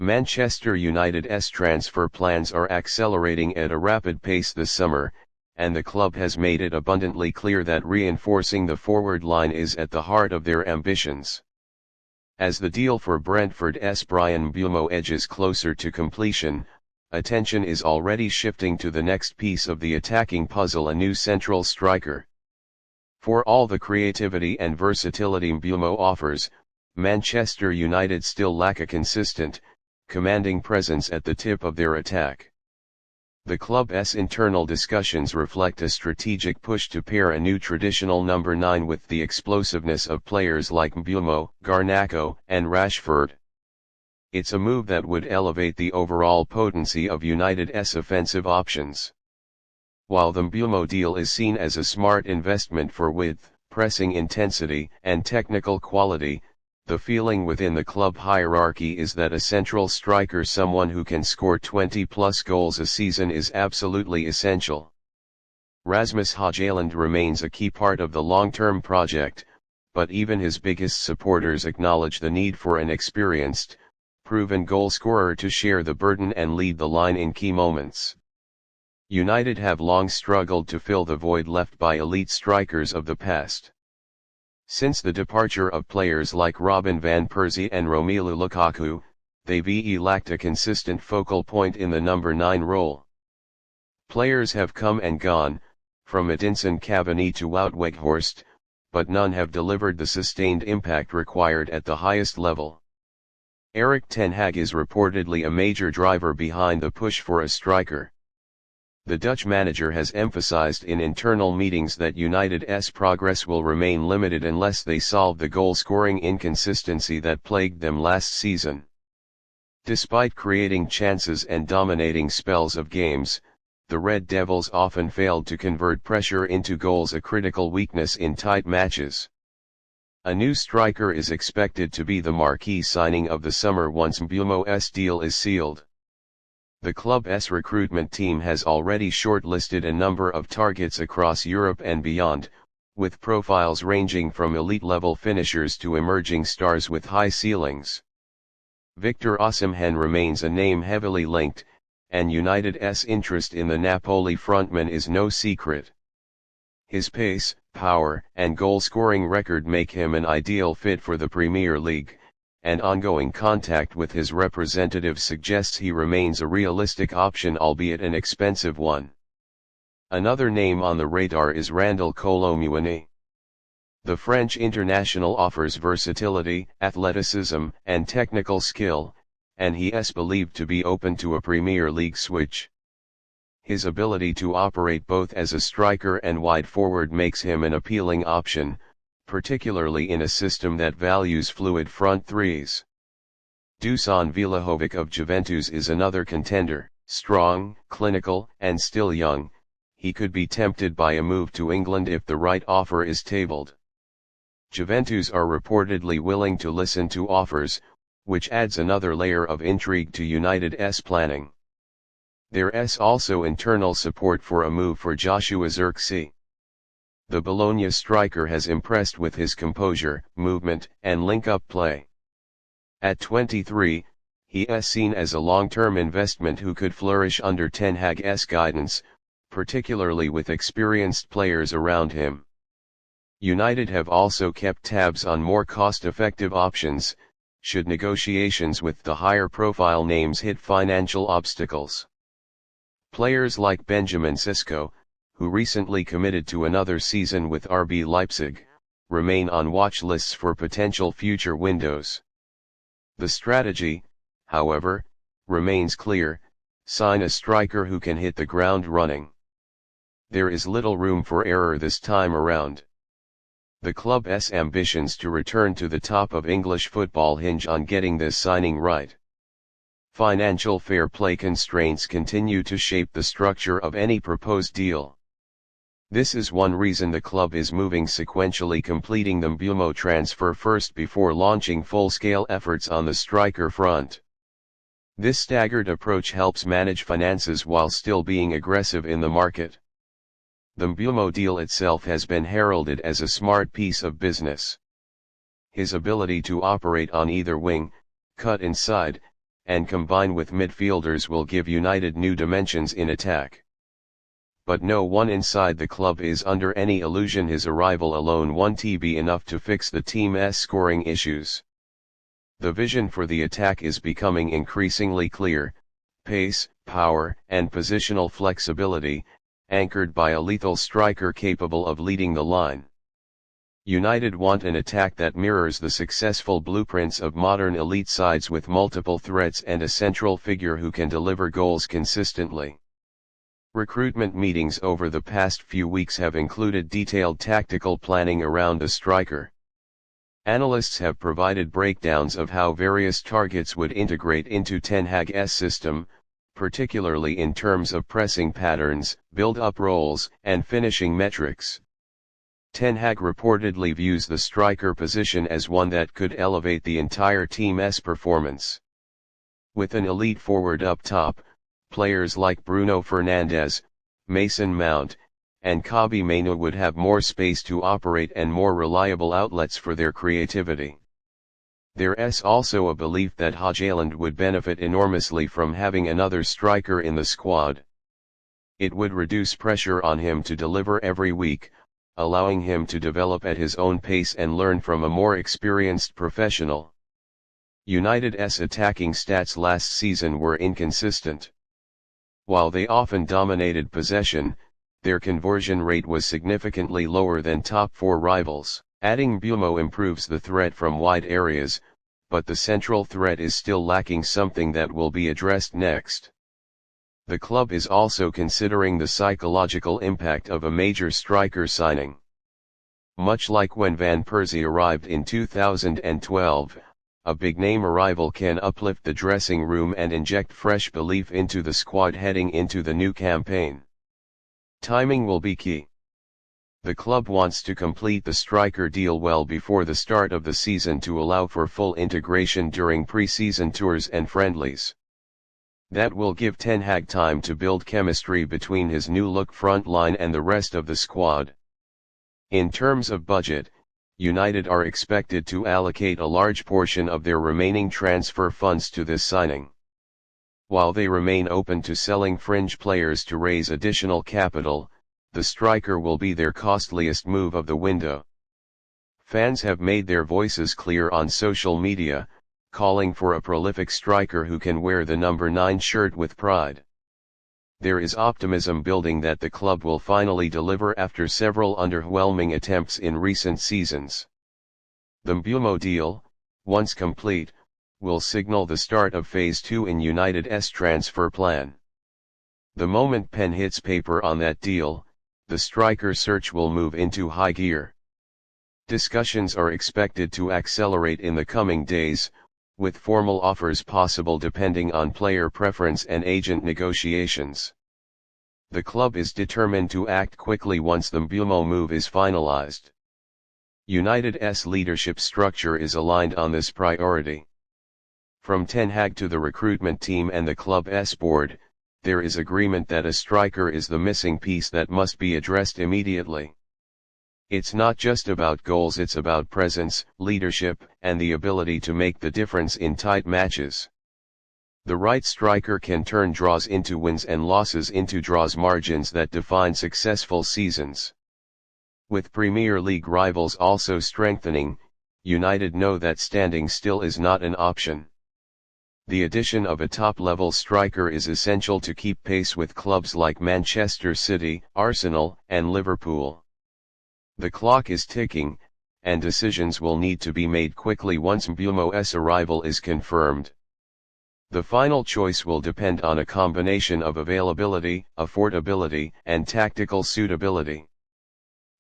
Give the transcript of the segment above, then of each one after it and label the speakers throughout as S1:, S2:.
S1: Manchester United's transfer plans are accelerating at a rapid pace this summer, and the club has made it abundantly clear that reinforcing the forward line is at the heart of their ambitions. As the deal for Brentford's Bryan Mbeumo edges closer to completion, attention is already shifting to the next piece of the attacking puzzle: a new central striker. For all the creativity and versatility Mbeumo offers, Manchester United still lack a consistent, commanding presence at the tip of their attack. The club's internal discussions reflect a strategic push to pair a new traditional number 9 with the explosiveness of players like Mbeumo, Garnacho, and Rashford. It's a move that would elevate the overall potency of United's offensive options. While the Mbeumo deal is seen as a smart investment for width, pressing intensity, and technical quality, the feeling within the club hierarchy is that a central striker, someone who can score 20+ goals a season, is absolutely essential. Rasmus Højlund remains a key part of the long-term project, but even his biggest supporters acknowledge the need for an experienced, proven goal-scorer to share the burden and lead the line in key moments. United have long struggled to fill the void left by elite strikers of the past. Since the departure of players like Robin van Persie and Romelu Lukaku, they've lacked a consistent focal point in the number 9 role. Players have come and gone, from Edinson Cavani to Wout Weghorst, but none have delivered the sustained impact required at the highest level. Erik ten Hag is reportedly a major driver behind the push for a striker. The Dutch manager has emphasized in internal meetings that United's progress will remain limited unless they solve the goal-scoring inconsistency that plagued them last season. Despite creating chances and dominating spells of games, the Red Devils often failed to convert pressure into goals, a critical weakness in tight matches. A new striker is expected to be the marquee signing of the summer once Mbeumo's deal is sealed. The club's recruitment team has already shortlisted a number of targets across Europe and beyond, with profiles ranging from elite-level finishers to emerging stars with high ceilings. Victor Osimhen remains a name heavily linked, and United's interest in the Napoli frontman is no secret. His pace, power, and goal-scoring record make him an ideal fit for the Premier League, and ongoing contact with his representatives suggests he remains a realistic option, albeit an expensive one. Another name on the radar is Randal Kolo Muani. The French international offers versatility, athleticism, and technical skill, and he is believed to be open to a Premier League switch. His ability to operate both as a striker and wide forward makes him an appealing option, particularly in a system that values fluid front threes. Dusan Vlahovic of Juventus is another contender. Strong, clinical, and still young, he could be tempted by a move to England if the right offer is tabled. Juventus are reportedly willing to listen to offers, which adds another layer of intrigue to United's planning. There is also internal support for a move for Joshua Zirkzee. The Bologna striker has impressed with his composure, movement, and link-up play. At 23, he is seen as a long-term investment who could flourish under Ten Hag's guidance, particularly with experienced players around him. United have also kept tabs on more cost-effective options, should negotiations with the higher-profile names hit financial obstacles. Players like Benjamin Sesko, who recently committed to another season with RB Leipzig, remain on watch lists for potential future windows. The strategy, however, remains clear: sign a striker who can hit the ground running. There is little room for error this time around. The club's ambitions to return to the top of English football hinge on getting this signing right. Financial fair play constraints continue to shape the structure of any proposed deal. This is one reason the club is moving sequentially, completing the Mbeumo transfer first before launching full-scale efforts on the striker front. This staggered approach helps manage finances while still being aggressive in the market. The Mbeumo deal itself has been heralded as a smart piece of business. His ability to operate on either wing, cut inside, and combine with midfielders will give United new dimensions in attack. But no one inside the club is under any illusion his arrival alone won't be enough to fix the team's scoring issues. The vision for the attack is becoming increasingly clear: pace, power, and positional flexibility, anchored by a lethal striker capable of leading the line. United want an attack that mirrors the successful blueprints of modern elite sides, with multiple threats and a central figure who can deliver goals consistently. Recruitment meetings over the past few weeks have included detailed tactical planning around the striker. Analysts have provided breakdowns of how various targets would integrate into Ten Hag's system, particularly in terms of pressing patterns, build-up roles, and finishing metrics. Ten Hag reportedly views the striker position as one that could elevate the entire team's performance. With an elite forward up top, players like Bruno Fernandes, Mason Mount, and Kobbie Mainoo would have more space to operate and more reliable outlets for their creativity. There's also a belief that Højlund would benefit enormously from having another striker in the squad. It would reduce pressure on him to deliver every week, allowing him to develop at his own pace and learn from a more experienced professional. United's attacking stats last season were inconsistent. While they often dominated possession, their conversion rate was significantly lower than top four rivals. Adding Mbeumo improves the threat from wide areas, but the central threat is still lacking, something that will be addressed next. The club is also considering the psychological impact of a major striker signing. Much like when Van Persie arrived in 2012, a big-name arrival can uplift the dressing room and inject fresh belief into the squad heading into the new campaign. Timing will be key. The club wants to complete the striker deal well before the start of the season to allow for full integration during pre-season tours and friendlies. That will give Ten Hag time to build chemistry between his new-look front line and the rest of the squad. In terms of budget, United are expected to allocate a large portion of their remaining transfer funds to this signing. While they remain open to selling fringe players to raise additional capital, the striker will be their costliest move of the window. Fans have made their voices clear on social media, calling for a prolific striker who can wear the number 9 shirt with pride. There is optimism building that the club will finally deliver after several underwhelming attempts in recent seasons. The Mbeumo deal, once complete, will signal the start of Phase 2 in United's transfer plan. The moment pen hits paper on that deal, the striker search will move into high gear. Discussions are expected to accelerate in the coming days, with formal offers possible depending on player preference and agent negotiations. The club is determined to act quickly once the Mbeumo move is finalized. United's leadership structure is aligned on this priority. From Ten Hag to the recruitment team and the club's board, there is agreement that a striker is the missing piece that must be addressed immediately. It's not just about goals, it's about presence, leadership, and the ability to make the difference in tight matches. The right striker can turn draws into wins and losses into draws, margins that define successful seasons. With Premier League rivals also strengthening, United know that standing still is not an option. The addition of a top-level striker is essential to keep pace with clubs like Manchester City, Arsenal, and Liverpool. The clock is ticking, and decisions will need to be made quickly once Mbeumo's arrival is confirmed. The final choice will depend on a combination of availability, affordability, and tactical suitability.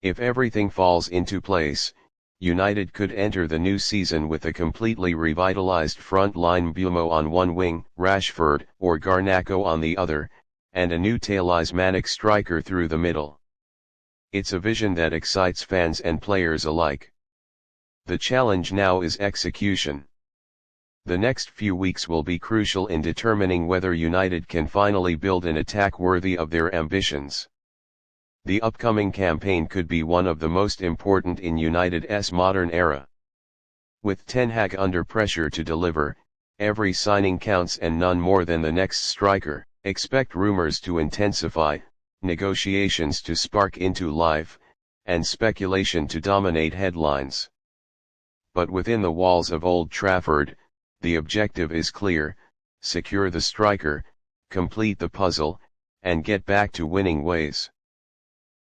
S1: If everything falls into place, United could enter the new season with a completely revitalized front line: Mbeumo on one wing, Rashford or Garnacho on the other, and a new talismanic striker through the middle. It's a vision that excites fans and players alike. The challenge now is execution. The next few weeks will be crucial in determining whether United can finally build an attack worthy of their ambitions. The upcoming campaign could be one of the most important in United's modern era. With Ten Hag under pressure to deliver, Every signing counts and none more than the next striker. Expect rumors to intensify, negotiations to spark into life, and speculation to dominate headlines. But within the walls of Old Trafford, the objective is clear: secure the striker, complete the puzzle, and get back to winning ways.